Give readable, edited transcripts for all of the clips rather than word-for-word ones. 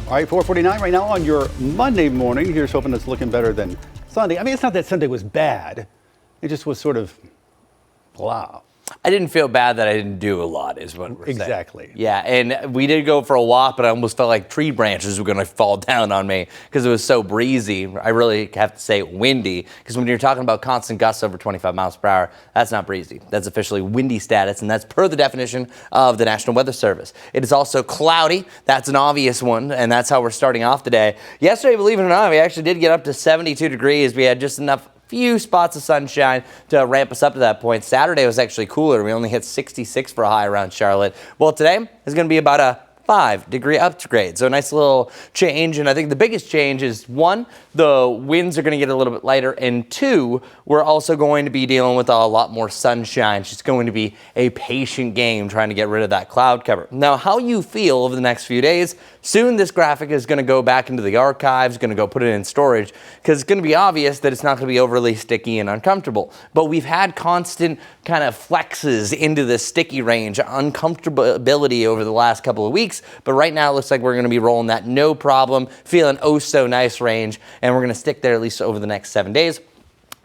All right, 4:49 right now on your Monday morning. Here's hoping it's looking better than Sunday. I mean, it's not that Sunday was bad. It just was sort of blah. I didn't feel bad that I didn't do a lot, is what we're saying. Exactly. Yeah, and we did go for a walk, but I almost felt like tree branches were going to fall down on me because it was so breezy. I really have to say windy, because when you're talking about constant gusts over 25 miles per hour, that's not breezy. That's officially windy status, and that's per the definition of the National Weather Service. It is also cloudy. That's an obvious one, and that's how we're starting off today. Yesterday, believe it or not, we actually did get up to 72 degrees. We had just enough few spots of sunshine to ramp us up to that point. Saturday was actually cooler. We only hit 66 for a high around Charlotte. Well, today is going to be about a 5-degree upgrade. So a nice little change. And I think the biggest change is, one, the winds are going to get a little bit lighter. And two, we're also going to be dealing with a lot more sunshine. It's just going to be a patient game trying to get rid of that cloud cover. Now, how you feel over the next few days, soon this graphic is going to go back into the archives, going to go put it in storage, because it's going to be obvious that it's not going to be overly sticky and uncomfortable. But we've had constant kind of flexes into the sticky range, uncomfortability over the last couple of weeks. But right now it looks like we're going to be rolling that no problem, feeling oh so nice range, and we're going to stick there at least over the next 7 days.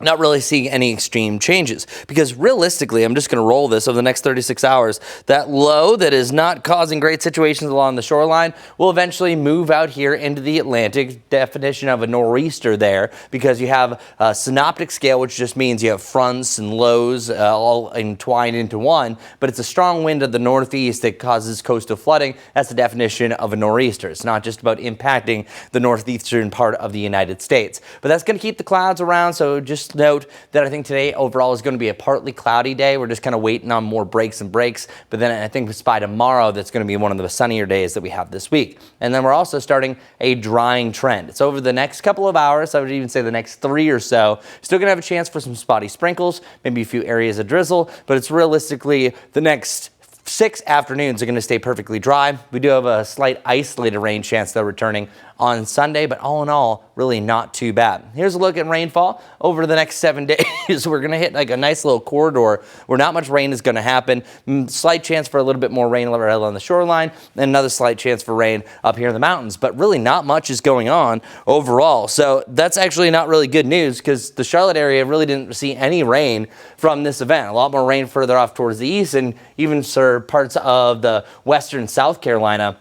Not really seeing any extreme changes, because realistically, I'm just going to roll this over the next 36 hours. That low that is not causing great situations along the shoreline will eventually move out here into the Atlantic. Definition of a nor'easter there, because you have a synoptic scale, which just means you have fronts and lows all entwined into one, but it's a strong wind of the northeast that causes coastal flooding. That's the definition of a nor'easter. It's not just about impacting the northeastern part of the United States, but that's going to keep the clouds around. So just note that I think today overall is going to be a partly cloudy day. We're just kind of waiting on more breaks and breaks, but then I think by tomorrow that's going to be one of the sunnier days that we have this week. And then we're also starting a drying trend. It's over the next couple of hours. I would even say the next 3 or so. Still going to have a chance for some spotty sprinkles, maybe a few areas of drizzle, but it's realistically the next 6 afternoons are going to stay perfectly dry. We do have a slight isolated rain chance though returning on Sunday, but all in all, really not too bad. Here's a look at rainfall over the next 7 days. We're going to hit like a nice little corridor where not much rain is going to happen. Slight chance for a little bit more rain right on the shoreline, and another slight chance for rain up here in the mountains, but really not much is going on overall. So that's actually not really good news, because the Charlotte area really didn't see any rain from this event. A lot more rain further off towards the east, and even parts of the western South Carolina.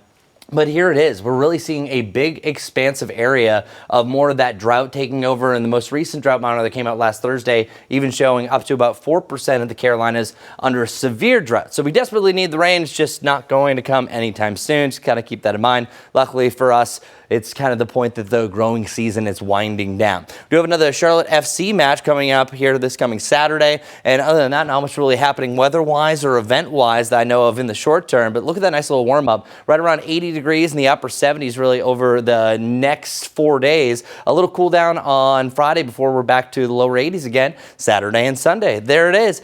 But here it is. We're really seeing a big, expansive area of more of that drought taking over. And the most recent drought monitor that came out last Thursday, even showing up to about 4% of the Carolinas under severe drought. So we desperately need the rain. It's just not going to come anytime soon. Just kind of keep that in mind. Luckily for us, it's kind of the point that the growing season is winding down. We do have another Charlotte FC match coming up here this coming Saturday. And other than that, not much really happening weather-wise or event-wise that I know of in the short term. But look at that nice little warm-up. Right around 80 degrees in the upper 70s really over the next 4 days. A little cool down on Friday before we're back to the lower 80s again, Saturday and Sunday. There it is.